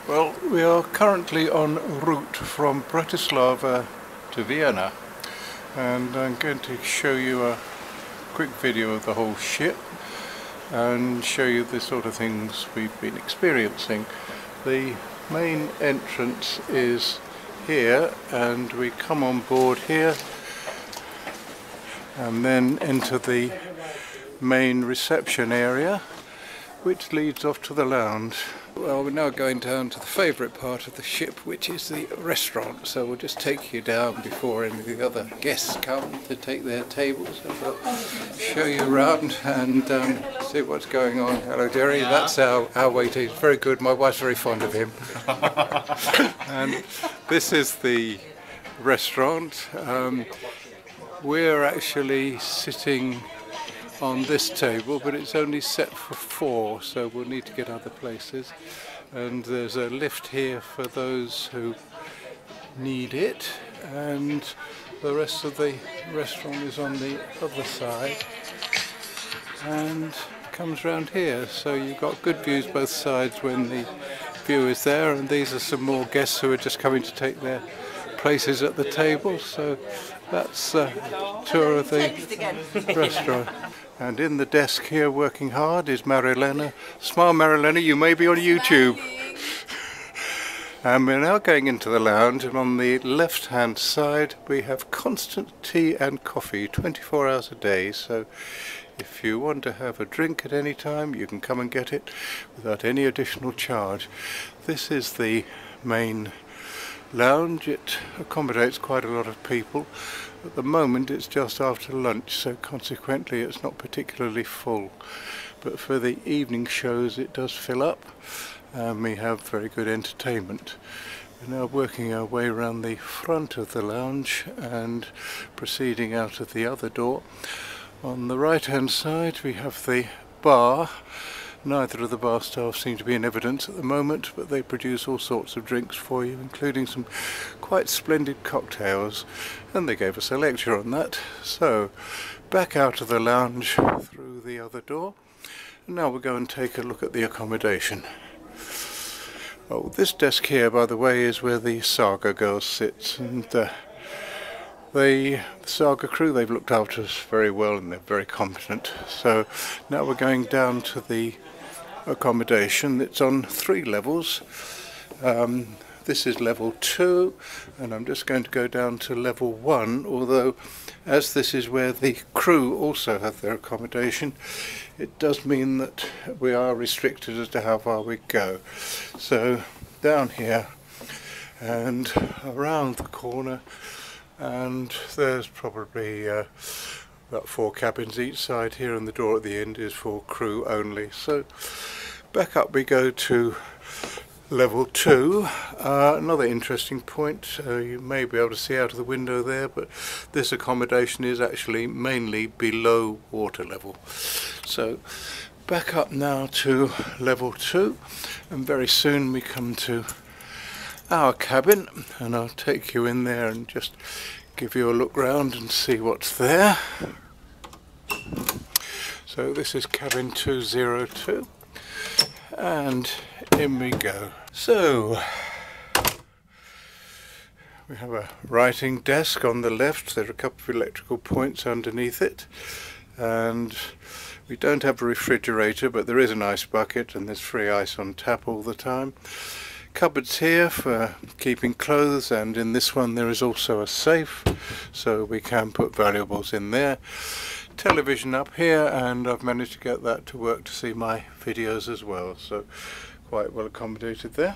Well, we are currently en route from Bratislava to Vienna, and I'm going to show you a quick video of the whole ship and show you the sort of things we've been experiencing. The main entrance is here, and we come on board here and then enter the main reception area, which leads off to the lounge. Well, we're now going down to the favourite part of the ship, which is the restaurant. So we'll just take you down before any of the other guests come to take their tables, and we'll show you around and see what's going on. Hello, Jerry. That's our waiter. He's very good. My wife's very fond of him. And this is the restaurant. We're actually sitting on this table, but it's only set for 4, so we'll need to get other places. And there's a lift here for those who need it, and the rest of the restaurant is on the other side and comes round here, so you've got good views both sides when the view is there. And these are some more guests who are just coming to take their places at the table. So that's a tour of the restaurant. And in the desk here working hard is Marilena. Smile, Marilena, you may be on YouTube. And we're now going into the lounge, and on the left hand side we have constant tea and coffee 24 hours a day. So if you want to have a drink at any time, you can come and get it without any additional charge. This is the main lounge. It accommodates quite a lot of people. At the moment it's just after lunch, so consequently it's not particularly full, but for the evening shows it does fill up, and we have very good entertainment. We're now working our way around the front of the lounge and proceeding out of the other door. On the right hand side we have the bar. Neither of the bar staff seem to be in evidence at the moment, but they produce all sorts of drinks for you, including some quite splendid cocktails, and they gave us a lecture on that. So back out of the lounge through the other door, and now we'll go and take a look at the accommodation. Oh, this desk here, by the way, is where the Saga girls sit, and the Saga crew, they've looked after us very well and they're very competent. So now we're going down to the accommodation. It's on 3 levels. This is level 2, and I'm just going to go down to level 1, although as this is where the crew also have their accommodation, it does mean that we are restricted as to how far we go. So down here and around the corner, and there's probably about 4 cabins each side here, and the door at the end is for crew only. So back up we go to level 2. Another interesting point, you may be able to see out of the window there, but this accommodation is actually mainly below water level. So back up now to level 2, and very soon we come to our cabin, and I'll take you in there and just give you a look round and see what's there. So this is cabin 202, and in we go. So we have a writing desk on the left. There are a couple of electrical points underneath it, and we don't have a refrigerator, but there is an ice bucket and there's free ice on tap all the time. Cupboards here for keeping clothes, and in this one there is also a safe, so we can put valuables in there. Television up here, and I've managed to get that to work to see my videos as well, so quite well accommodated there.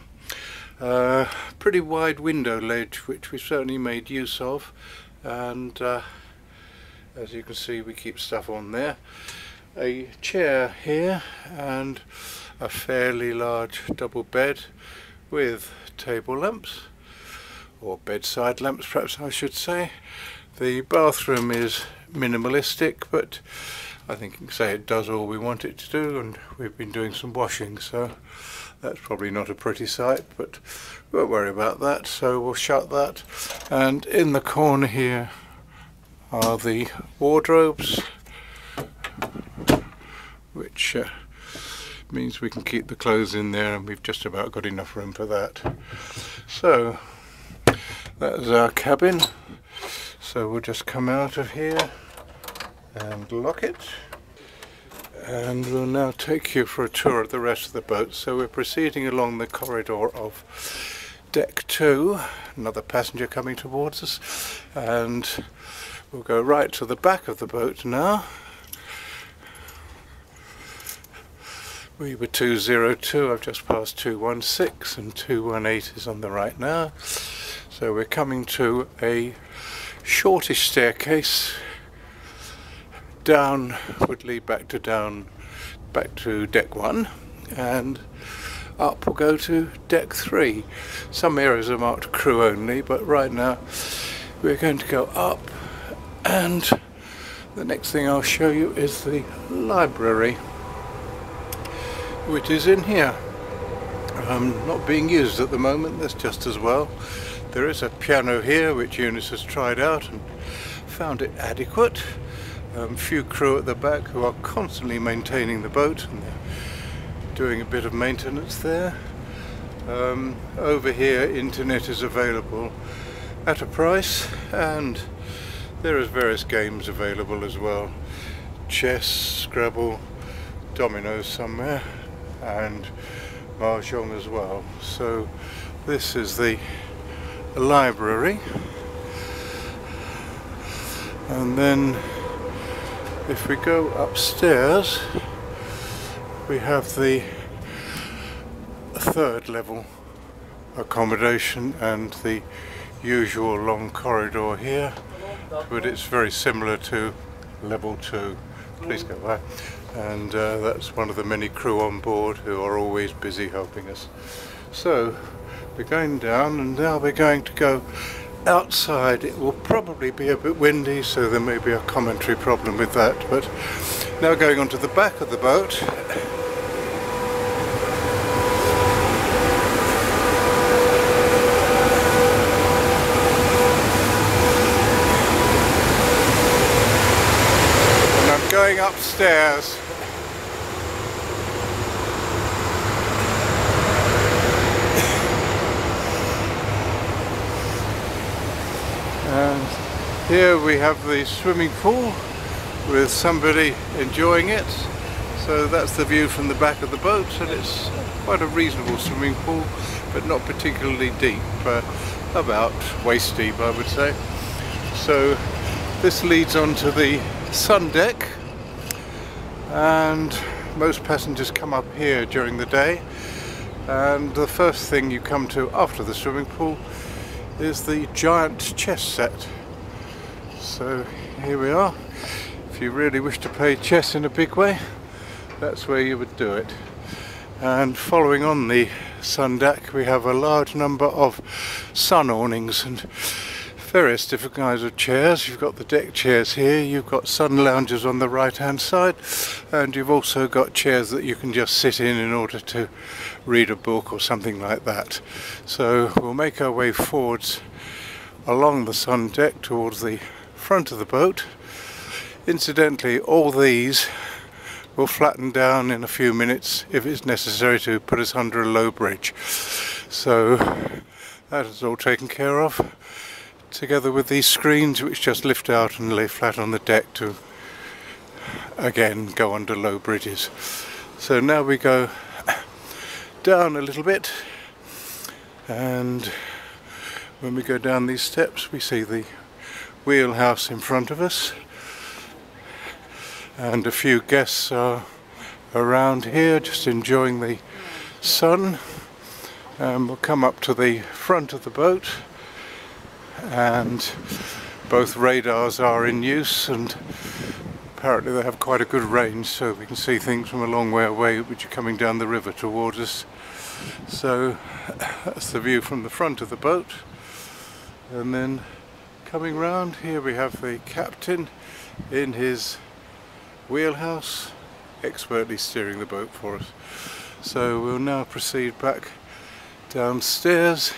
Pretty wide window ledge, which we certainly made use of, and as you can see we keep stuff on there. A chair here and a fairly large double bed with table lamps, or bedside lamps perhaps I should say. The bathroom is minimalistic, but I think you can say it does all we want it to do, and we've been doing some washing, so that's probably not a pretty sight, but we won't worry about that, so we'll shut that. And in the corner here are the wardrobes, which means we can keep the clothes in there, and we've just about got enough room for that. So that is our cabin. So we'll just come out of here and lock it, and we'll now take you for a tour of the rest of the boat. So we're proceeding along the corridor of deck 2, another passenger coming towards us, and we'll go right to the back of the boat now. We were 202, I've just passed 216, and 218 is on the right now. So we're coming to a shortish staircase. Down would lead back to deck 1, and up we'll go to deck 3. Some areas are marked crew only, but right now we're going to go up, and the next thing I'll show you is the library, which is in here. Not being used at the moment, that's just as well. There is a piano here which Eunice has tried out and found it adequate. Few crew at the back who are constantly maintaining the boat, and they're doing a bit of maintenance there. Over here internet is available at a price, and there is various games available as well. Chess, Scrabble, dominoes somewhere, and mahjong as well. So this is the library, and then if we go upstairs we have the 3rd level accommodation and the usual long corridor here, but it's very similar to level 2. Please go by. And that's one of the many crew on board who are always busy helping us. So we're going down, and now we're going to go outside. It will probably be a bit windy, so there may be a commentary problem with that, but now going on to the back of the boat. And I'm going upstairs. And here we have the swimming pool with somebody enjoying it. So that's the view from the back of the boat, and it's quite a reasonable swimming pool, but not particularly deep, about waist deep I would say. So this leads on to the sun deck, and most passengers come up here during the day, and the first thing you come to after the swimming pool is the giant chess set. So here we are. If you really wish to play chess in a big way, that's where you would do it. And following on the sun deck we have a large number of sun awnings and various different kinds of chairs. You've got the deck chairs here, you've got sun lounges on the right hand side, and you've also got chairs that you can just sit in order to read a book or something like that. So we'll make our way forwards along the sun deck towards the front of the boat. Incidentally, all these will flatten down in a few minutes if it's necessary to put us under a low bridge. So that is all taken care of, together with these screens which just lift out and lay flat on the deck to again go under low bridges. So now we go down a little bit, and when we go down these steps we see the wheelhouse in front of us, and a few guests are around here just enjoying the sun. We'll come up to the front of the boat, and both radars are in use, and apparently they have quite a good range, so we can see things from a long way away which are coming down the river towards us. So that's the view from the front of the boat. And then coming round here we have the captain in his wheelhouse, expertly steering the boat for us. So we'll now proceed back downstairs,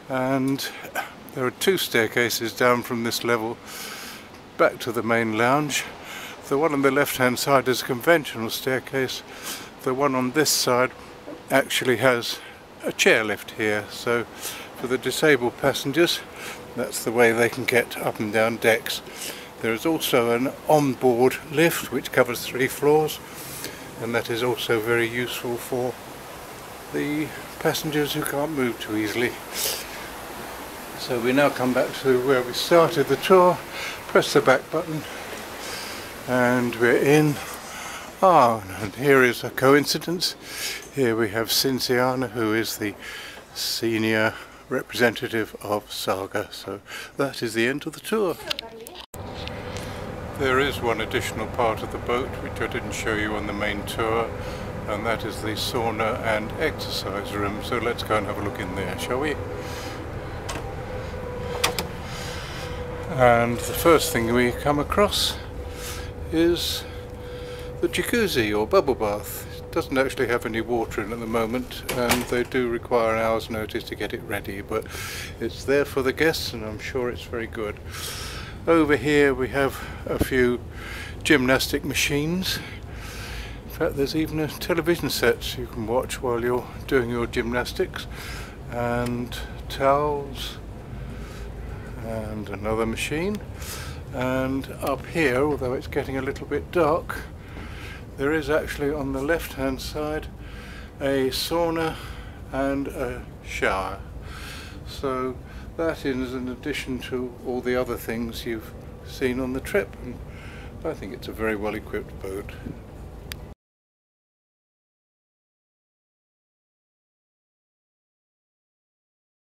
and there are 2 staircases down from this level back to the main lounge. The one on the left hand side is a conventional staircase. The one on this side actually has a chairlift here, so for the disabled passengers that's the way they can get up and down decks. There is also an on-board lift which covers 3 floors, and that is also very useful for the passengers who can't move too easily. So we now come back to where we started the tour, press the back button and we're in. And here is a coincidence. Here we have Cinciana, who is the senior representative of Saga. So that is the end of the tour. There is one additional part of the boat which I didn't show you on the main tour, and that is the sauna and exercise room. So let's go and have a look in there, shall we? And the first thing we come across is the jacuzzi or bubble bath. It doesn't actually have any water in at the moment, and they do require an hour's notice to get it ready, but it's there for the guests and I'm sure it's very good. Over here we have a few gymnastic machines. In fact, there's even a television set you can watch while you're doing your gymnastics, and towels and another machine. And up here, although it's getting a little bit dark, there is actually on the left hand side a sauna and a shower. So that is in addition to all the other things you've seen on the trip, and I think it's a very well equipped boat.